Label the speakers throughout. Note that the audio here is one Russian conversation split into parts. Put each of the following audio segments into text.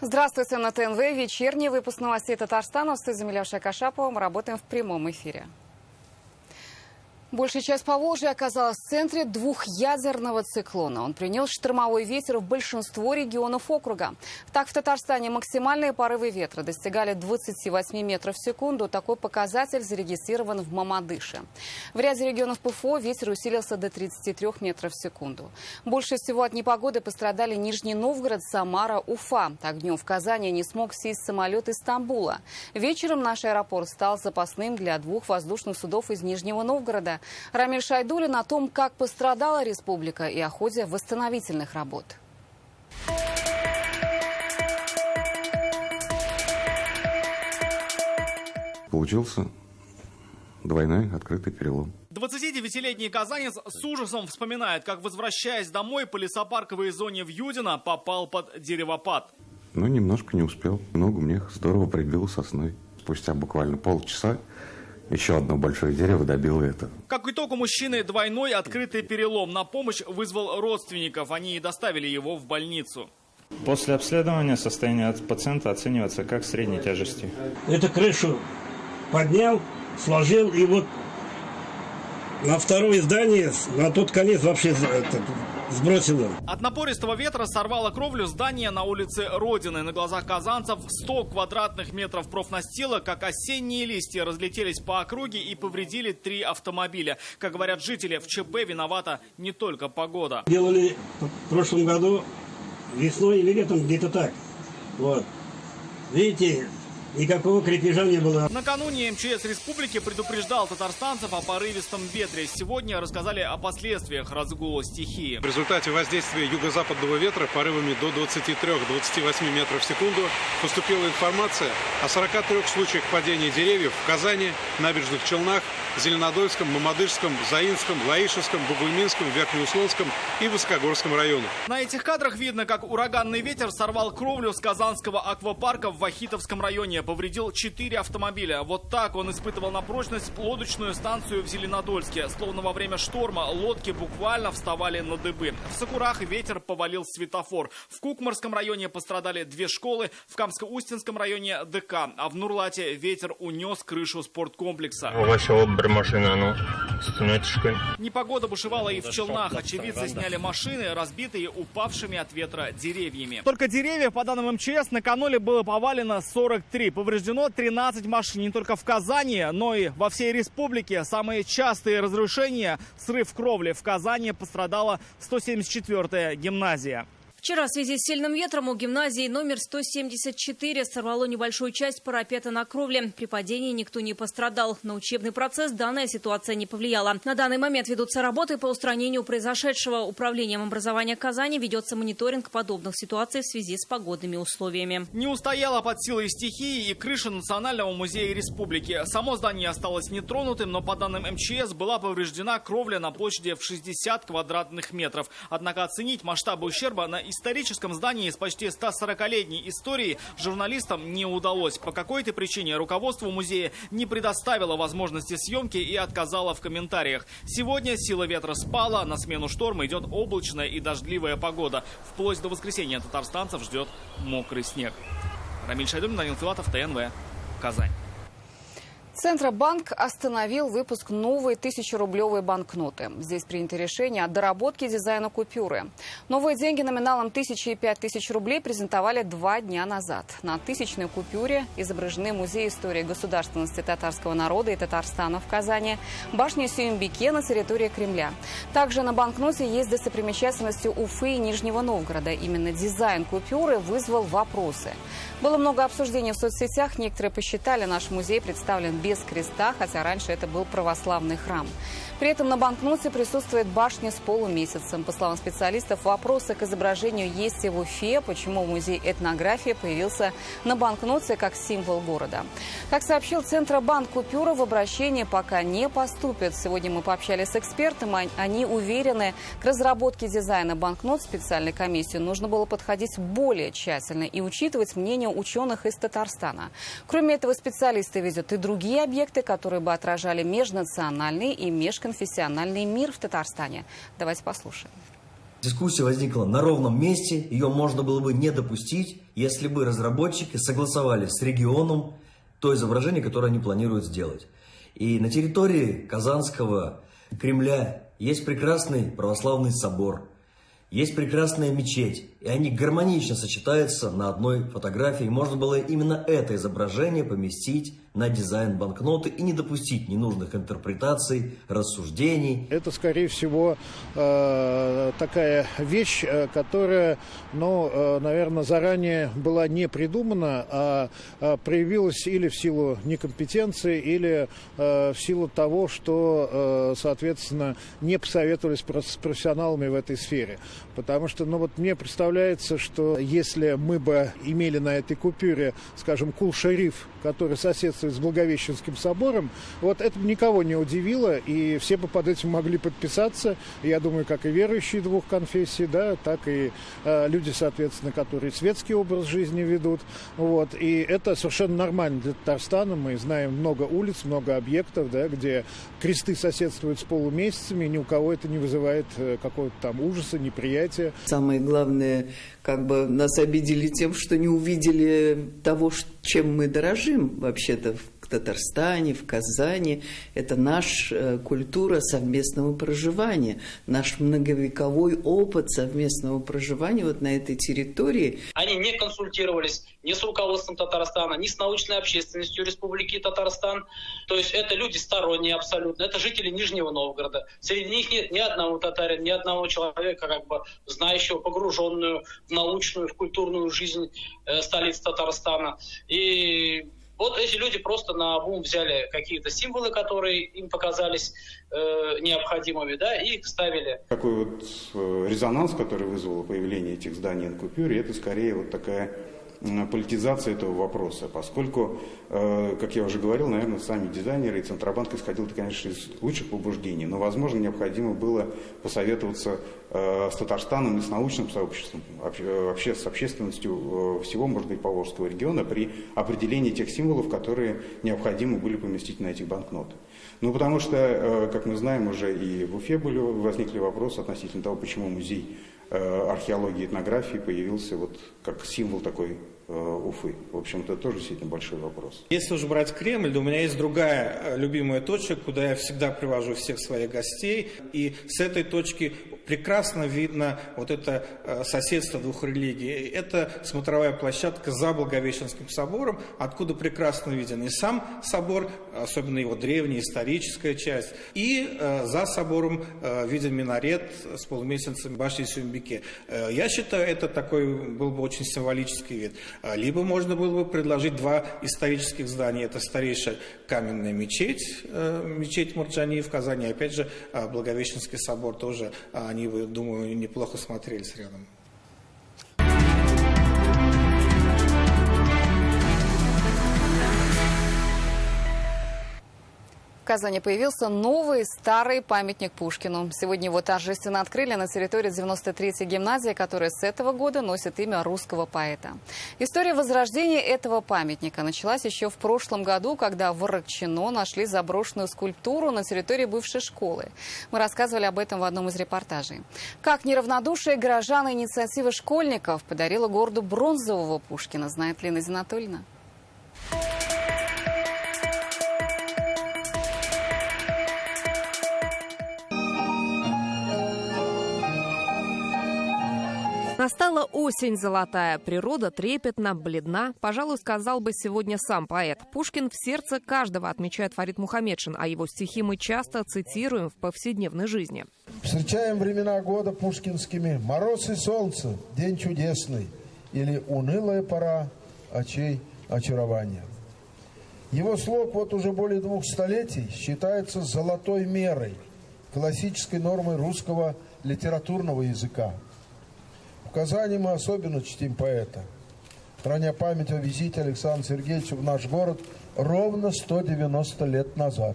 Speaker 1: Здравствуйте, на ТНВ. Вечерний выпуск новостей Татарстана. В студии Миляша Кашапова. Мы работаем в прямом эфире. Большая часть Поволжья оказалась в центре двухъядерного циклона. Он принес штормовой ветер в большинство регионов округа. Так, в Татарстане максимальные порывы ветра достигали 28 метров в секунду. Такой показатель зарегистрирован в Мамадыше. В ряде регионов ПФО ветер усилился до 33 метров в секунду. Больше всего от непогоды пострадали Нижний Новгород, Самара, Уфа. Так, днем в Казани не смог сесть самолет из Стамбула. Вечером наш аэропорт стал запасным для двух воздушных судов из Нижнего Новгорода. Рамиль Шайдуллин о том, как пострадала республика, и о ходе восстановительных работ.
Speaker 2: Получился двойной открытый перелом.
Speaker 3: 29-летний казанец с ужасом вспоминает, как, возвращаясь домой по лесопарковой зоне в Юдино, попал под деревопад.
Speaker 2: Но немножко не успел. Ногу мне здорово прибило сосной. Спустя буквально полчаса еще одно большое дерево добило это.
Speaker 3: Как итог, у мужчины двойной открытый перелом. На помощь вызвал родственников. Они и доставили его в больницу.
Speaker 4: После обследования состояние пациента оценивается как средней тяжести.
Speaker 5: Эту крышу поднял, сложил, и вот на второе здание, на тот конец вообще сбросил.
Speaker 3: От напористого ветра сорвало кровлю здания на улице Родины. На глазах казанцев 100 квадратных метров профнастила, как осенние листья, разлетелись по округе и повредили 3 автомобиля. Как говорят жители, в ЧП виновата не только погода.
Speaker 5: Делали в прошлом году весной или летом, где-то так. Вот. Видите, никакого крепежа не было.
Speaker 3: Накануне МЧС республики предупреждал татарстанцев о порывистом ветре. Сегодня рассказали о последствиях разгула стихии.
Speaker 6: В результате воздействия юго-западного ветра порывами до 23-28 метров в секунду поступила информация о 43 случаях падения деревьев в Казани, Набережных Челнах, Зеленодольском, Мамадышском, Заинском, Лаишевском, Бугульминском, Верхнеуслонском и Высокогорском районах.
Speaker 3: На этих кадрах видно, как ураганный ветер сорвал кровлю с казанского аквапарка в Вахитовском районе. Повредил 4 автомобиля. Вот так он испытывал на прочность лодочную станцию в Зеленодольске. Словно во время шторма лодки буквально вставали на дыбы. В Сокурах ветер повалил светофор. В Кукмарском районе пострадали 2 школы, в Камско-Устинском районе ДК, а в Нурлате ветер унес крышу спорткомплекса. Непогода бушевала и в Челнах. Очевидцы сняли машины, разбитые упавшими от ветра деревьями. Только деревьев, по данным МЧС, накануне было повалено 43. Повреждено 13 машин не только в Казани, но и во всей республике. Самые частые разрушения – срыв кровли. В Казани пострадала 174-я гимназия.
Speaker 7: Вчера в связи с сильным ветром у гимназии номер 174 сорвало небольшую часть парапета на кровле. При падении никто не пострадал. На учебный процесс данная ситуация не повлияла. На данный момент ведутся работы по устранению произошедшего. Управлением образования Казани ведется мониторинг подобных ситуаций в связи с погодными условиями.
Speaker 3: Не устояла под силой стихии и крыша Национального музея республики. Само здание осталось нетронутым, но по данным МЧС была повреждена кровля на площади в 60 квадратных метров. Однако оценить масштабы ущерба на историческом здании с почти 140-летней историей журналистам не удалось. По какой-то причине руководство музея не предоставило возможности съемки и отказало в комментариях. Сегодня сила ветра спала, на смену шторма идет облачная и дождливая погода. Вплоть до воскресенья татарстанцев ждет мокрый снег. Рамиль Шайдуллин, Данил Филатов, ТНВ, Казань.
Speaker 1: Центробанк остановил выпуск новой 1000-рублевой банкноты. Здесь принято решение о доработке дизайна купюры. Новые деньги номиналом 1000 и 5000 рублей презентовали 2 дня назад. На 1000-й купюре изображены музей истории государственности татарского народа и Татарстана в Казани, башня Сюембике на территории Кремля. Также на банкноте есть достопримечательности Уфы и Нижнего Новгорода. Именно дизайн купюры вызвал вопросы. Было много обсуждений в соцсетях. Некоторые посчитали, наш музей представлен без креста, хотя раньше это был православный храм. При этом на банкноте присутствует башня с полумесяцем. По словам специалистов, вопросы к изображению есть и в Уфе. Почему музей этнографии появился на банкноте как символ города? Как сообщил Центробанк, купюра в обращение пока не поступит. Сегодня мы пообщались с экспертом. Они уверены, к разработке дизайна банкнот специальной комиссии нужно было подходить более тщательно и учитывать мнение ученых из Татарстана. Кроме этого, специалисты видят и другие объекты, которые бы отражали межнациональный и межконфессиональный мир в Татарстане. Давайте послушаем.
Speaker 8: Дискуссия возникла на ровном месте, ее можно было бы не допустить, если бы разработчики согласовали с регионом то изображение, которое они планируют сделать. И на территории Казанского Кремля есть прекрасный православный собор, есть прекрасная мечеть, и они гармонично сочетаются на одной фотографии. Можно было именно это изображение поместить на дизайн банкноты и не допустить ненужных интерпретаций, рассуждений.
Speaker 9: Это, скорее всего, такая вещь, которая, наверное, заранее была не придумана, а проявилась или в силу некомпетенции, или в силу того, что, соответственно, не посоветовались с профессионалами в этой сфере. Потому что, мне представляется, что если мы бы имели на этой купюре, скажем, Кул-Шариф, который соседствует с Благовещенским собором, это бы никого не удивило, и все бы под этим могли подписаться. Я думаю, как и верующие двух конфессий, да, так и люди, соответственно, которые светский образ жизни ведут. И это совершенно нормально для Татарстана. Мы знаем много улиц, много объектов, да, где кресты соседствуют с полумесяцами, и ни у кого это не вызывает какого-то там ужаса, неприятия.
Speaker 10: Самое главное, нас обидели тем, что не увидели того, чем мы дорожим вообще-то в Татарстане, в Казани. Это наша культура совместного проживания, наш многовековой опыт совместного проживания на этой территории.
Speaker 11: Они не консультировались ни с руководством Татарстана, ни с научной общественностью Республики Татарстан. То есть это люди сторонние абсолютно, это жители Нижнего Новгорода. Среди них нет ни одного татарина, ни одного человека, знающего, погруженную в научную, в культурную жизнь столицы Татарстана. И эти люди просто наобум взяли какие-то символы, которые им показались необходимыми, да, и их ставили.
Speaker 12: Такой резонанс, который вызвало появление этих зданий на купюре, это скорее такая политизация этого вопроса, поскольку, как я уже говорил, наверное, сами дизайнеры и Центробанк исходил, конечно, из лучших побуждений, но, возможно, необходимо было посоветоваться с Татарстаном и с научным сообществом, вообще с общественностью всего, может быть, Поволжского региона при определении тех символов, которые необходимо были поместить на этих банкноты. Потому что, как мы знаем, уже и в Уфе возникли вопросы относительно того, почему музей археологии и этнографии появился как символ такой Уфы. В общем-то, тоже действительно большой вопрос.
Speaker 13: Если уже брать Кремль, у меня есть другая любимая точка, куда я всегда привожу всех своих гостей. И с этой точки прекрасно видно это соседство двух религий. Это смотровая площадка за Благовещенским собором, откуда прекрасно виден и сам собор, особенно его древняя историческая часть, и за собором виден минарет с полумесяцем башни Сюмбике. Я считаю, это такой был бы очень символический вид. Либо можно было бы предложить два исторических здания. Это старейшая каменная мечеть, мечеть Мурджани в Казани. Опять же, Благовещенский собор тоже, они бы, думаю, неплохо смотрелись рядом.
Speaker 1: В Казани появился новый старый памятник Пушкину. Сегодня его торжественно открыли на территории 93-й гимназии, которая с этого года носит имя русского поэта. История возрождения этого памятника началась еще в прошлом году, когда в Рокчино нашли заброшенную скульптуру на территории бывшей школы. Мы рассказывали об этом в одном из репортажей. Как неравнодушие горожан и инициатива школьников подарила городу бронзового Пушкина, знает Лина Зинатульна.
Speaker 14: Настала осень золотая, природа трепетна, бледна. Пожалуй, сказал бы сегодня сам поэт. Пушкин в сердце каждого, отмечает Фарид Мухамедшин, а его стихи мы часто цитируем в повседневной жизни.
Speaker 15: Встречаем времена года пушкинскими. Мороз и солнце, день чудесный. Или унылая пора очей очарования. Его слог уже более 2 столетий считается золотой мерой, классической нормой русского литературного языка. В Казани мы особенно чтим поэта, храня память о визите Александра Сергеевича в наш город ровно 190 лет назад.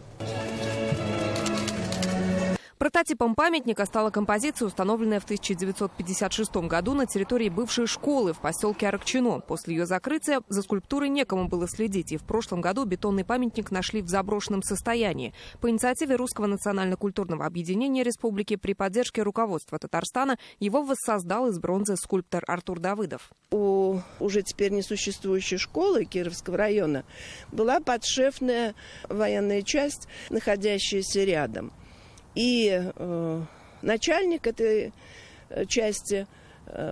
Speaker 14: Прототипом памятника стала композиция, установленная в 1956 году на территории бывшей школы в поселке Аракчино. После ее закрытия за скульптурой некому было следить, и в прошлом году бетонный памятник нашли в заброшенном состоянии. По инициативе Русского национально-культурного объединения республики при поддержке руководства Татарстана его воссоздал из бронзы скульптор Артур Давыдов.
Speaker 16: У уже теперь несуществующей школы Кировского района была подшефная военная часть, находящаяся рядом. И начальник этой части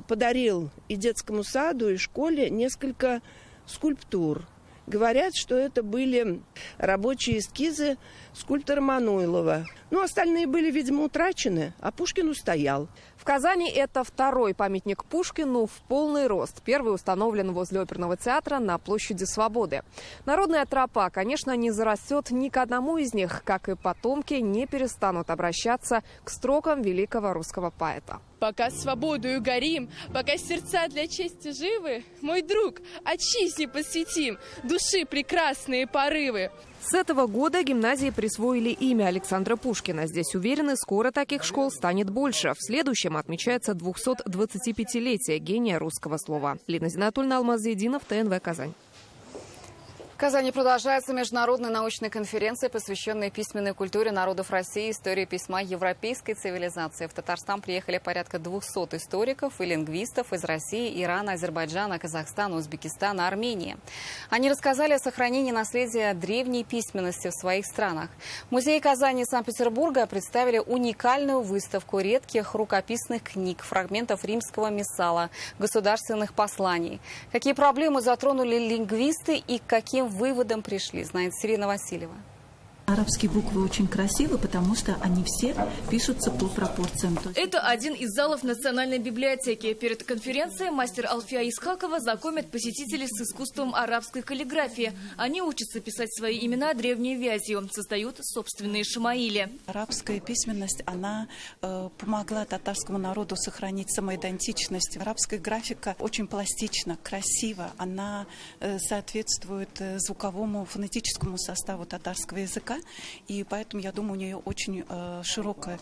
Speaker 16: подарил и детскому саду, и школе несколько скульптур. Говорят, что это были рабочие эскизы скульптора Мануйлова. Ну, остальные были, видимо, утрачены, а Пушкин устоял.
Speaker 14: В Казани это второй памятник Пушкину в полный рост. Первый установлен возле Оперного театра на площади Свободы. Народная тропа, конечно, не зарастет ни к одному из них, как и потомки не перестанут обращаться к строкам великого русского поэта.
Speaker 17: Пока свободою горим, пока сердца для чести живы, мой друг, отчизне посвятим души прекрасные порывы.
Speaker 14: С этого года гимназии присвоили имя Александра Пушкина. Здесь уверены, скоро таких школ станет больше. В следующем отмечается 225-летие гения русского слова. Лина Зинатульна, Алмаз Зейдинов, ТНВ Казань.
Speaker 1: В Казани продолжается международная научная конференция, посвященная письменной культуре народов России, истории письма европейской цивилизации. В Татарстан приехали порядка 200 историков и лингвистов из России, Ирана, Азербайджана, Казахстана, Узбекистана, Армении. Они рассказали о сохранении наследия древней письменности в своих странах. В Музее Казани и Санкт-Петербурга представили уникальную выставку редких рукописных книг, фрагментов римского миссала, государственных посланий. Какие проблемы затронули лингвисты и к каким выводам пришли, знает Сирина Васильева.
Speaker 18: Арабские буквы очень красивы, потому что они все пишутся по пропорциям.
Speaker 7: Это один из залов Национальной библиотеки. Перед конференцией мастер Алфия Исхакова знакомит посетителей с искусством арабской каллиграфии. Они учатся писать свои имена древней вязью, создают собственные шамаили.
Speaker 18: Арабская письменность, она помогла татарскому народу сохранить самоидентичность. Арабская графика очень пластична, красива. Она соответствует звуковому фонетическому составу татарского языка. И поэтому, я думаю, у нее очень широкое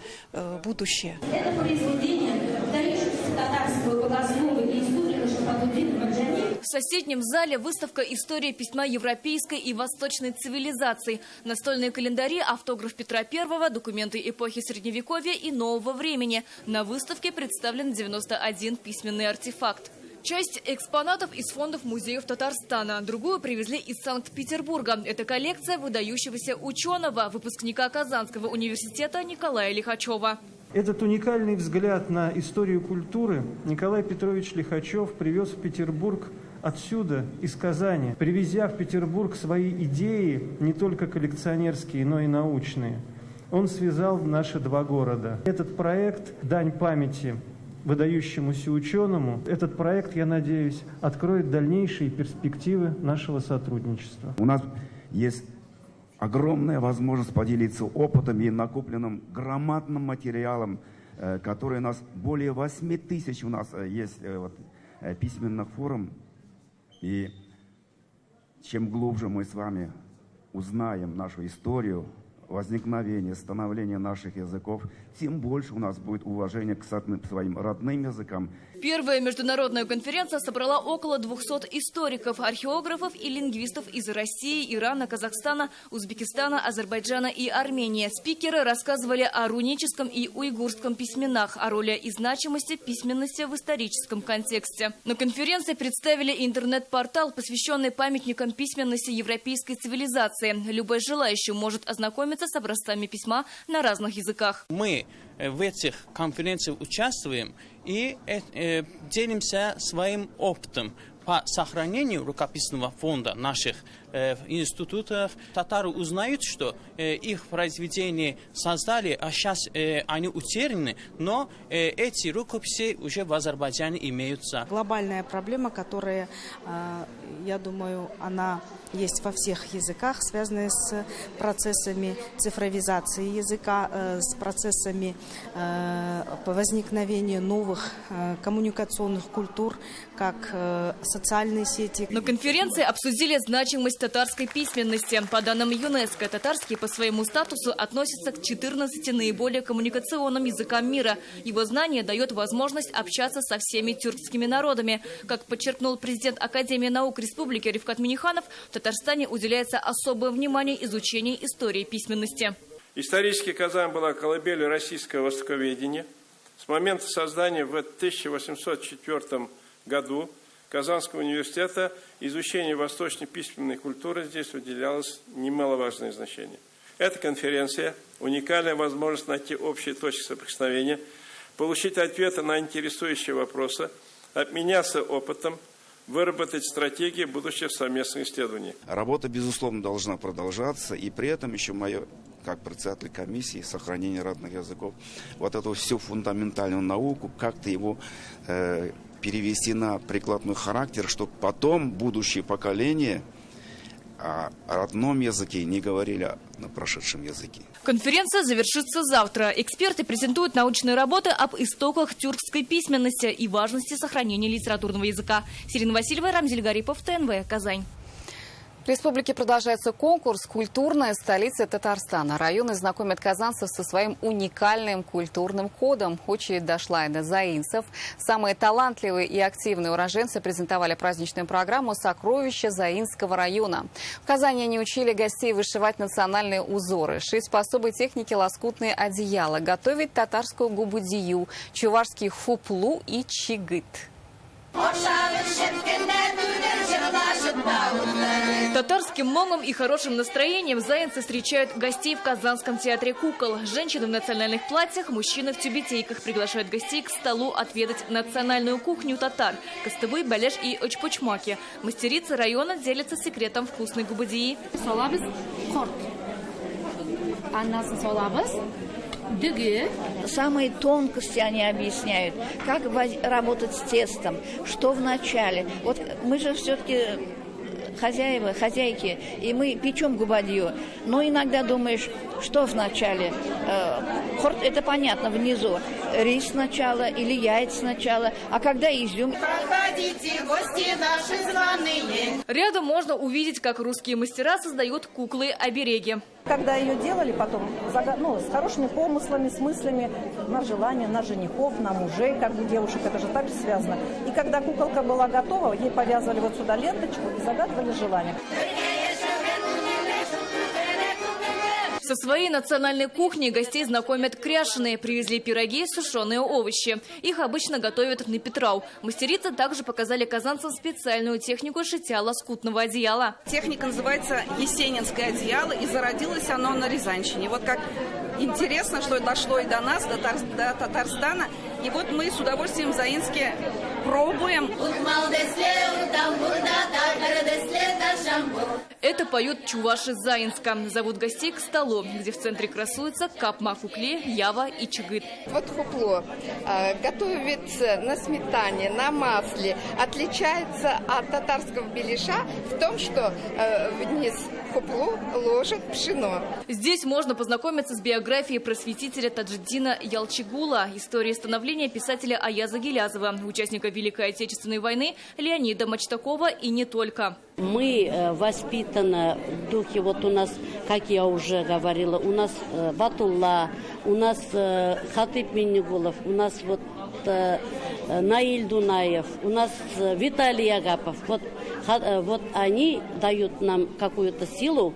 Speaker 18: будущее.
Speaker 19: Это произведение вторичности татарского богослова и историка Шахабуддина Марджани.
Speaker 7: В соседнем зале выставка «История письма европейской и восточной цивилизаций». Настольные календари, автограф Петра I, документы эпохи Средневековья и нового времени. На выставке представлен 91 письменный артефакт. Часть экспонатов из фондов музеев Татарстана, другую привезли из Санкт-Петербурга. Это коллекция выдающегося ученого, выпускника Казанского университета Николая Лихачева.
Speaker 20: Этот уникальный взгляд на историю культуры Николай Петрович Лихачев привез в Петербург отсюда, из Казани, привезя в Петербург свои идеи, не только коллекционерские, но и научные. Он связал наши два города. Этот проект «Дань памяти» выдающемуся ученому. Этот проект, я надеюсь, откроет дальнейшие перспективы нашего сотрудничества.
Speaker 21: У нас есть огромная возможность поделиться опытом и накопленным громадным материалом, который у нас более 8 тысяч у нас есть письменных форм. И чем глубже мы с вами узнаем нашу историю, возникновение, становление наших языков, тем больше у нас будет уважения к своим родным языкам.
Speaker 7: Первая международная конференция собрала около 200 историков, археографов и лингвистов из России, Ирана, Казахстана, Узбекистана, Азербайджана и Армении. Спикеры рассказывали о руническом и уйгурском письменах, о роли и значимости письменности в историческом контексте. На конференции представили интернет-портал, посвященный памятникам письменности европейской цивилизации. Любой желающий может ознакомиться с образцами письма на разных языках.
Speaker 22: Мы в этих конференциях участвуем и делимся своим опытом по сохранению рукописного фонда наших институтов. Татары узнают, что их произведения создали, а сейчас они утеряны, но эти рукописи уже в Азербайджане имеются.
Speaker 23: Глобальная проблема, которая, я думаю, она
Speaker 2: есть во всех языках, связанные с процессами цифровизации языка, с процессами возникновения новых коммуникационных культур, как социальные сети.
Speaker 7: На конференции обсудили значимость татарской письменности. По данным ЮНЕСКО, татарский по своему статусу относится к 14 наиболее коммуникационным языкам мира. Его знание дает возможность общаться со всеми тюркскими народами. Как подчеркнул президент Академии наук Республики Рифкат Миниханов, в Татарстане уделяется особое внимание изучению истории письменности.
Speaker 4: Исторически Казань была колыбелью российского востоковедения. С момента создания в 1804 году Казанского университета изучению восточной письменной культуры здесь уделялось немаловажное значение. Эта конференция – уникальная возможность найти общие точки соприкосновения, получить ответы на интересующие вопросы, обменяться опытом, выработать стратегии будущих совместных исследований.
Speaker 21: Работа, безусловно, должна продолжаться, и при этом еще мое, как председатель комиссии сохранения родных языков, вот эту всю фундаментальную науку, как-то его перевести на прикладной характер, чтобы потом будущие поколения о родном языке не говорили на прошедшем языке.
Speaker 7: Конференция завершится завтра. Эксперты презентуют научные работы об истоках тюркской письменности и важности сохранения литературного языка. Сирина Васильева, Рамзиль Гарипов, ТНВ, Казань.
Speaker 1: В республике продолжается конкурс «Культурная столица Татарстана». Районы знакомят казанцев со своим уникальным культурным кодом. Очередь дошла и до заинцев. Самые талантливые и активные уроженцы презентовали праздничную программу «Сокровища Заинского района». В Казани они учили гостей вышивать национальные узоры, шить по особой технике лоскутные одеяла, готовить татарскую губудию, чувашский хуплу и чигыт.
Speaker 7: Татарским момом и хорошим настроением заинцы встречают гостей в Казанском театре кукол. Женщины в национальных платьях, мужчины в тюбетейках приглашают гостей к столу отведать национальную кухню татар – костыбый, балеш и очпочмаки. Мастерицы района делятся секретом вкусной губудии.
Speaker 23: Самые тонкости они объясняют, как работать с тестом, что в начале. Вот мы же все-таки хозяева, хозяйки, и мы печем губадью. Но иногда думаешь, что в начале? Хорт, это понятно, внизу. Рис сначала или яйца сначала, а когда изюм?
Speaker 24: Проходите, гости наши званые.
Speaker 7: Рядом можно увидеть, как русские мастера создают куклы-обереги.
Speaker 25: Когда ее делали потом, с хорошими помыслами, с мыслями на желание, на женихов, на мужей, как бы девушек, это же так же связано. И когда куколка была готова, ей повязывали вот сюда ленточку и загадывали желание.
Speaker 7: Со своей национальной кухней гостей знакомят кряшеные. Привезли пироги, сушеные овощи. Их обычно готовят на Петрау. Мастерицы также показали казанцам специальную технику шитья лоскутного одеяла.
Speaker 26: Техника называется «Есенинское одеяло», и зародилось оно на Рязанщине. Вот как интересно, что дошло и до нас, до Татарстана. И вот мы с удовольствием в Заинске пробуем.
Speaker 7: Это поют чуваши Заинска. Зовут гостей к столу, где в центре красуются капма кукле, ява и чигыт.
Speaker 27: Вот хупло готовится на сметане, на масле. Отличается от татарского беляша в том, что вниз хупло ложат пшено.
Speaker 7: Здесь можно познакомиться с биографией просветителя Таджиддина Ялчигула, историей становления писателя Аяза Гилязова, участника Великой Отечественной войны Леонида Мачтакова и не только.
Speaker 28: Мы воспитаны в духе, вот у нас, как я уже говорила, у нас Батулла, у нас Хатыб Миннигулов, у нас вот Наиль Дунаев, у нас Виталий Агапов. Вот они дают нам какую-то силу.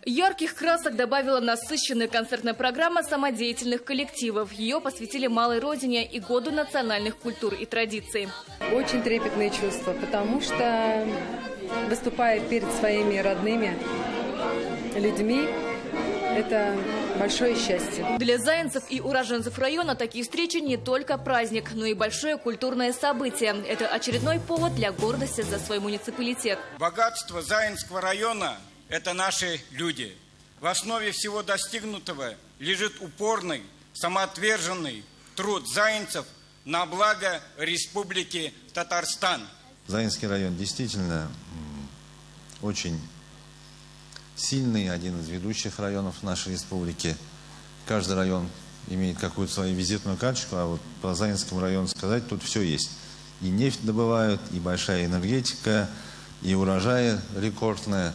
Speaker 7: Ярких красок добавила насыщенная концертная программа самодеятельных коллективов. Ее посвятили малой родине и году национальных культур и традиций.
Speaker 29: Очень трепетные чувства, потому что, выступая перед своими родными людьми, это большое счастье.
Speaker 7: Для заинцев и уроженцев района такие встречи не только праздник, но и большое культурное событие. Это очередной повод для гордости за свой муниципалитет.
Speaker 30: Богатство Заинского района – это наши люди. В основе всего достигнутого лежит упорный, самоотверженный труд заинцев, на благо Республики Татарстан.
Speaker 3: Заинский район действительно очень сильный, один из ведущих районов нашей республики. Каждый район имеет какую-то свою визитную карточку, а вот по Заинскому району сказать, тут все есть. И нефть добывают, и большая энергетика, и урожаи рекордные.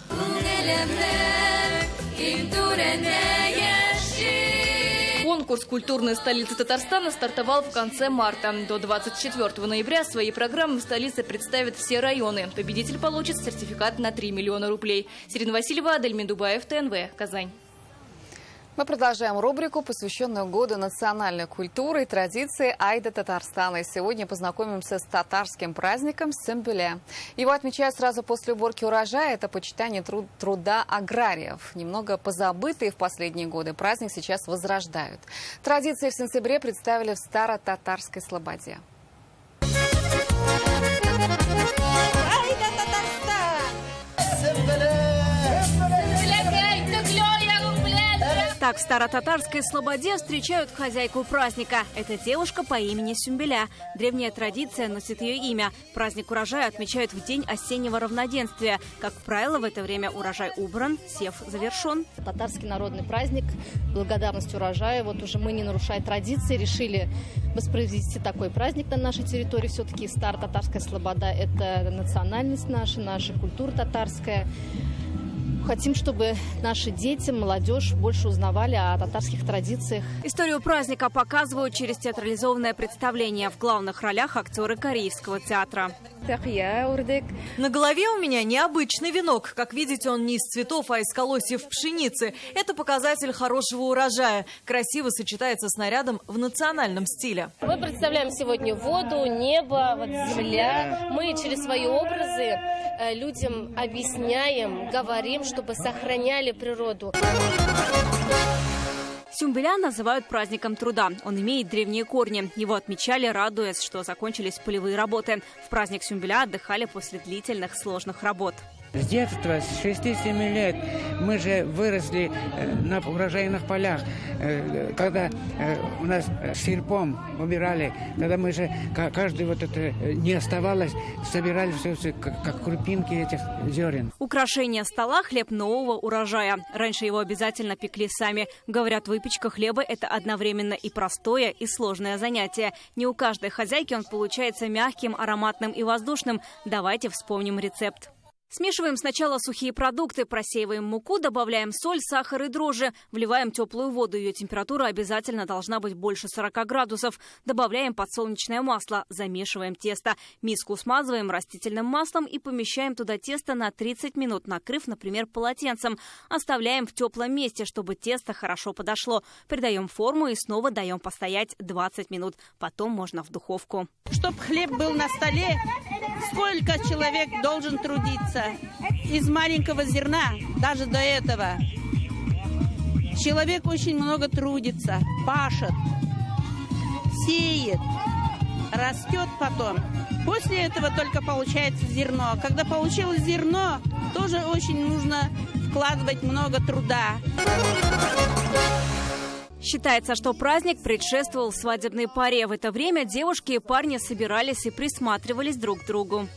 Speaker 5: Конкурс «Культурная столица Татарстана» стартовал в конце марта. До 24 ноября свои программы в столице представят все районы. Победитель получит сертификат на 3 миллиона рублей. Сирина Васильева, Адельмин Дубаев, ТНВ, Казань.
Speaker 1: Мы продолжаем рубрику, посвященную Году национальной культуры и традиции Айда Татарстана. И сегодня познакомимся с татарским праздником Сюмбюле. Его отмечают сразу после уборки урожая. Это почитание труда аграриев. Немного позабытые в последние годы праздник сейчас возрождают. Традиции в сентябре представили в Старо-Татарской Слободе.
Speaker 24: Айда Татарстан!
Speaker 7: Так в Старо-Татарской Слободе встречают хозяйку праздника. Это девушка по имени Сюмбюля. Древняя традиция носит ее имя. Праздник урожая отмечают в день осеннего равноденствия. Как правило, в это время урожай убран, сев завершен.
Speaker 6: Татарский народный праздник, благодарность урожаю. Вот уже мы, не нарушая традиции, решили воспроизвести такой праздник на нашей территории. Все-таки Старо-Татарская Слобода – это национальность наша культура татарская. Хотим, чтобы наши дети, молодежь больше узнавали о татарских традициях.
Speaker 7: Историю праздника показывают через театрализованное представление. В главных ролях актеры Кореевского театра.
Speaker 5: На голове у меня необычный венок. Как видите, он не из цветов, а из колосьев пшеницы. Это показатель хорошего урожая. Красиво сочетается с нарядом в национальном стиле.
Speaker 6: Мы представляем сегодня воду, небо, земля. Мы через свои образы людям объясняем, говорим, чтобы сохраняли природу.
Speaker 7: Сюмбюля называют праздником труда. Он имеет древние корни. Его отмечали, радуясь, что закончились полевые работы. В праздник Сюмбюля отдыхали после длительных сложных работ.
Speaker 8: С детства, с 6-7 лет мы же выросли на урожайных полях, когда у нас серпом убирали, когда мы же каждый вот это не оставалось, собирали все как крупинки этих зерен.
Speaker 7: Украшение стола – хлеб нового урожая. Раньше его обязательно пекли сами. Говорят, выпечка хлеба – это одновременно и простое, и сложное занятие. Не у каждой хозяйки он получается мягким, ароматным и воздушным. Давайте вспомним рецепт. Смешиваем сначала сухие продукты, просеиваем муку, добавляем соль, сахар и дрожжи, вливаем теплую воду. Ее температура обязательно должна быть больше 40 градусов. Добавляем подсолнечное масло, замешиваем тесто. Миску смазываем растительным маслом и помещаем туда тесто на 30 минут, накрыв, например, полотенцем. Оставляем в теплом месте, чтобы тесто хорошо подошло. Придаем форму и снова даем постоять 20 минут. Потом можно в духовку.
Speaker 9: Чтоб хлеб был на столе, сколько человек должен трудиться? Из маленького зерна, даже до этого. Человек очень много трудится, пашет, сеет, растет потом. После этого только получается зерно. Когда получилось зерно, тоже очень нужно вкладывать много труда.
Speaker 7: Считается, что праздник предшествовал свадебной паре. В это время девушки и парни собирались и присматривались друг к другу.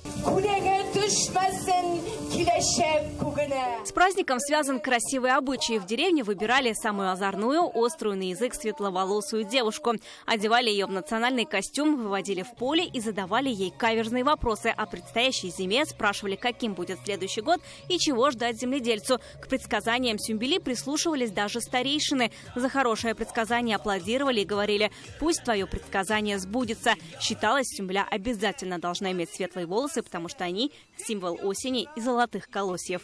Speaker 7: С праздником связан красивый обычай. В деревне выбирали самую озорную, острую на язык светловолосую девушку. Одевали ее в национальный костюм, выводили в поле и задавали ей каверзные вопросы о предстоящей зиме, спрашивали, каким будет следующий год и чего ждать земледельцу. К предсказаниям Сюмбюли прислушивались даже старейшины. За хорошее предсказание аплодировали и говорили: «Пусть твое предсказание сбудется». Считалось, Сюмбюля обязательно должна иметь светлые волосы, потому что они – символ осени и золотых колосьев.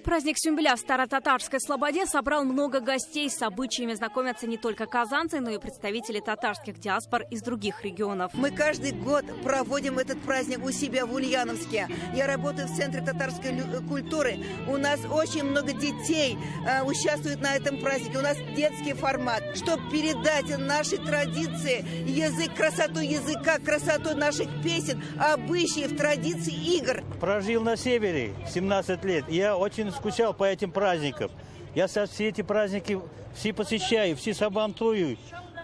Speaker 7: Праздник Сюмбюля в Старо-Татарской Слободе собрал много гостей. С обычаями знакомятся не только казанцы, но и представители татарских диаспор из других регионов.
Speaker 10: Мы каждый год проводим этот праздник у себя в Ульяновске. Я работаю в Центре татарской культуры. У нас очень много детей участвуют на этом празднике. У нас детский формат. Чтобы передать наши традиции, язык, красоту языка, красоту наших песен, обычаев, традиций, игр.
Speaker 11: Прожил на севере 17 лет. Я очень скучал по этим праздникам. Я все эти праздники все посещаю, все сабантую,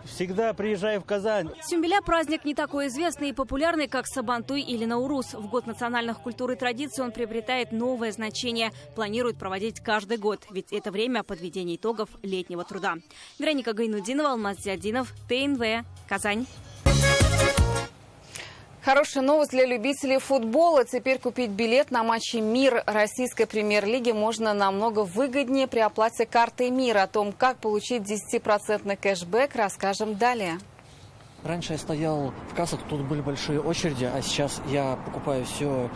Speaker 11: Всегда приезжаю в Казань.
Speaker 7: Сюмбеля – праздник не такой известный и популярный, как Сабантуй или Наурус. В год национальных культур и традиций он приобретает новое значение. Планируют проводить каждый год, ведь это время подведения итогов летнего труда. Вероника Гайнудинова, Алмаз Зиадинов, ТНВ, Казань.
Speaker 1: Хорошая новость для любителей футбола. Теперь купить билет на матчи «Мир» российской премьер-лиги можно намного выгоднее при оплате картой «Мир». О том, как получить 10% кэшбэк, расскажем далее.
Speaker 12: Раньше я стоял в кассах, тут были большие очереди, а сейчас я покупаю все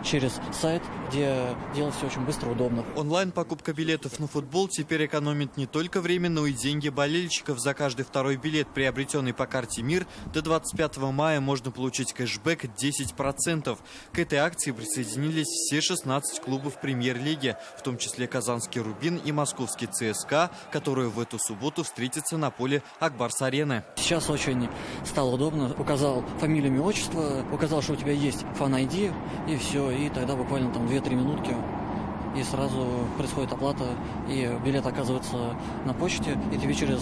Speaker 12: через сайт, где делать все очень быстро, удобно.
Speaker 13: Онлайн-покупка билетов на футбол теперь экономит не только время, но и деньги болельщиков. За каждый второй билет, приобретенный по карте «Мир», до 25 мая можно получить кэшбэк 10%. К этой акции присоединились все 16 клубов премьер-лиги, в том числе казанский «Рубин» и московский ЦСКА, которые в эту субботу встретятся на поле Акбарс-арены.
Speaker 12: Сейчас очень стало удобно. Указал фамилию, имя, отчество, указал, что у тебя есть фан-айди, и все. И тогда буквально там 2-3 минутки, и сразу происходит оплата, и билет оказывается на почте, и тебе через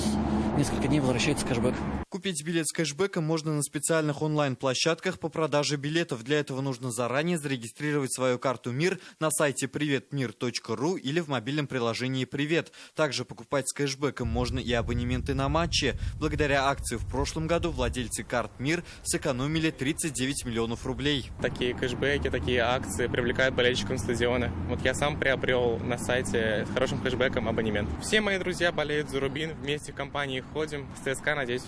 Speaker 12: несколько дней возвращается кэшбэк.
Speaker 13: Купить билет с кэшбэком можно на специальных онлайн-площадках по продаже билетов. Для этого нужно заранее зарегистрировать свою карту «Мир» на сайте приветмир.ру или в мобильном приложении «Привет». Также покупать с кэшбэком можно и абонементы на матчи. Благодаря акции в прошлом году владельцы карт «Мир» сэкономили 39 миллионов рублей.
Speaker 14: Такие кэшбэки, такие акции привлекают болельщиков стадиона. Вот я сам приобрел на сайте с хорошим кэшбэком абонемент. Все мои друзья болеют за «Рубин», вместе в компании ходим. С ЦСКА, надеюсь,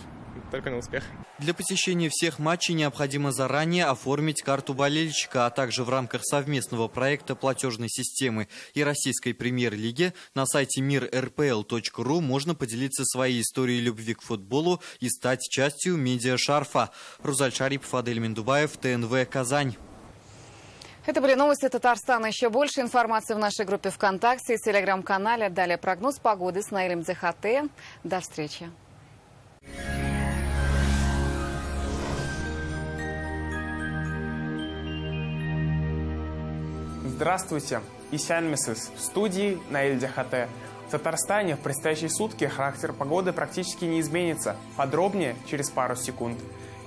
Speaker 14: только на успех.
Speaker 13: Для посещения всех матчей необходимо заранее оформить карту болельщика, а также в рамках совместного проекта платежной системы и российской премьер-лиги на сайте мир.рпл.ру можно поделиться своей историей любви к футболу и стать частью медиа-шарфа. Рузаль Шарипов, Адель Миндубаев, ТНВ, Казань.
Speaker 1: Это были новости Татарстана. Еще больше информации в нашей группе ВКонтакте и телеграм-канале. Далее прогноз погоды с Наилем Дзехате. До встречи.
Speaker 15: Здравствуйте, Исянмисыз, в студии Наиль Дзехате. В Татарстане в предстоящие сутки характер погоды практически не изменится. Подробнее через пару секунд.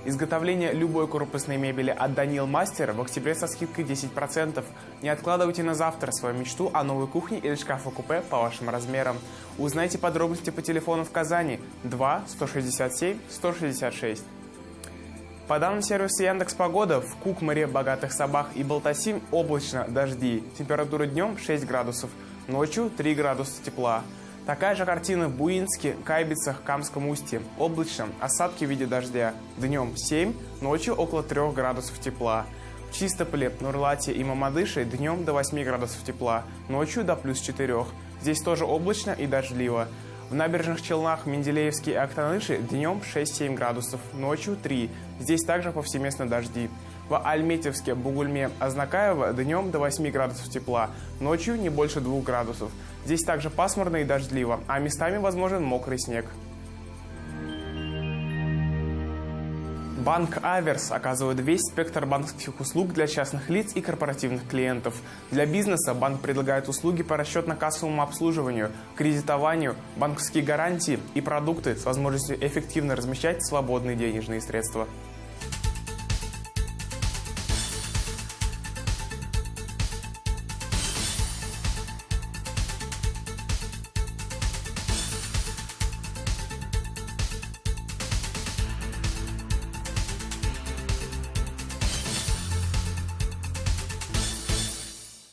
Speaker 15: Изготовление любой корпусной мебели от Данил Мастер в октябре со скидкой 10%. Не откладывайте на завтра свою мечту о новой кухне или шкафу-купе по вашим размерам. Узнайте подробности по телефону в Казани 2 167 166. По данным сервиса Яндекс.Погода, в Кукмаре, Богатых Сабах и Балтасим облачно, дожди. Температура днем 6 градусов, ночью 3 градуса тепла. Такая же картина в Буинске, Кайбицах, Камском устье. Облачно, осадки в виде дождя. Днем 7, ночью около 3 градусов тепла. В Чистополе, Нурлате и Мамадыше днем до 8 градусов тепла, ночью до плюс 4. Здесь тоже облачно и дождливо. В Набережных Челнах, Менделеевске и Актаныше днем 6-7 градусов, ночью 3. Здесь также повсеместно дожди. В Альметьевске, Бугульме, Азнакаево днем до 8 градусов тепла, ночью не больше 2 градусов. Здесь также пасмурно и дождливо, а местами возможен мокрый снег. Банк Аверс оказывает весь спектр банковских услуг для частных лиц и корпоративных клиентов. Для бизнеса банк предлагает услуги по расчетно-кассовому обслуживанию, кредитованию, банковские гарантии и продукты с возможностью эффективно размещать свободные денежные средства.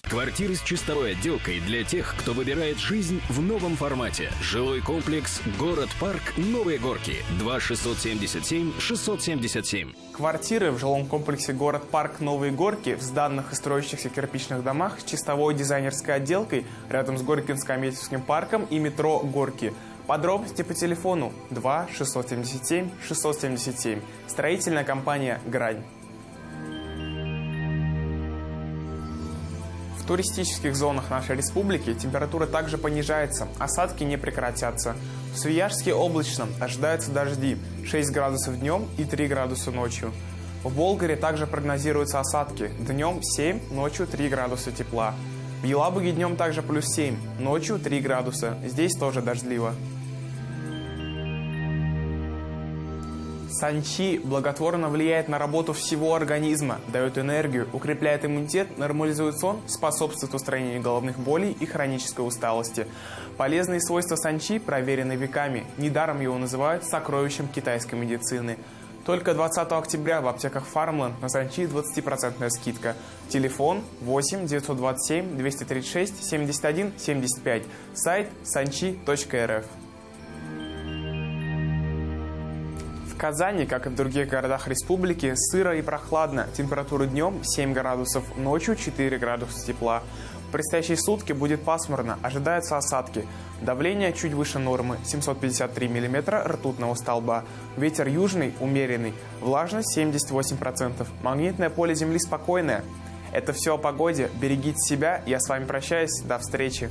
Speaker 16: Квартиры с чистовой отделкой для тех, кто выбирает жизнь в новом формате. Жилой комплекс «Город-парк. Новые Горки». 2 677 677.
Speaker 15: Квартиры в жилом комплексе «Город-парк. Новые Горки» в сданных и строящихся кирпичных домах с чистовой дизайнерской отделкой рядом с Горькинско-Аметьевским парком и метро «Горки». Подробности по телефону 2 677 677. Строительная компания «Грань». В туристических зонах нашей республики температура также понижается, осадки не прекратятся. В Свияжске облачно, ожидаются дожди, 6 градусов днем и 3 градуса ночью. В Болгаре также прогнозируются осадки, днем 7, ночью 3 градуса тепла. В Елабуге днем также плюс 7, ночью 3 градуса, здесь тоже дождливо. Санчи благотворно влияет на работу всего организма, дает энергию, укрепляет иммунитет, нормализует сон, способствует устранению головных болей и хронической усталости. Полезные свойства санчи проверены веками. Недаром его называют сокровищем китайской медицины. Только 20 октября в аптеках Farmland на санчи 20% скидка. Телефон 8 927 236 71 75. Сайт sanchi.rf. В Казани, как и в других городах республики, сыро и прохладно. Температура днем 7 градусов, ночью 4 градуса тепла. В предстоящие сутки будет пасмурно, ожидаются осадки. Давление чуть выше нормы, 753 мм ртутного столба. Ветер южный, умеренный, влажность 78%. Магнитное поле Земли спокойное. Это все о погоде. Берегите себя. Я с вами прощаюсь. До встречи.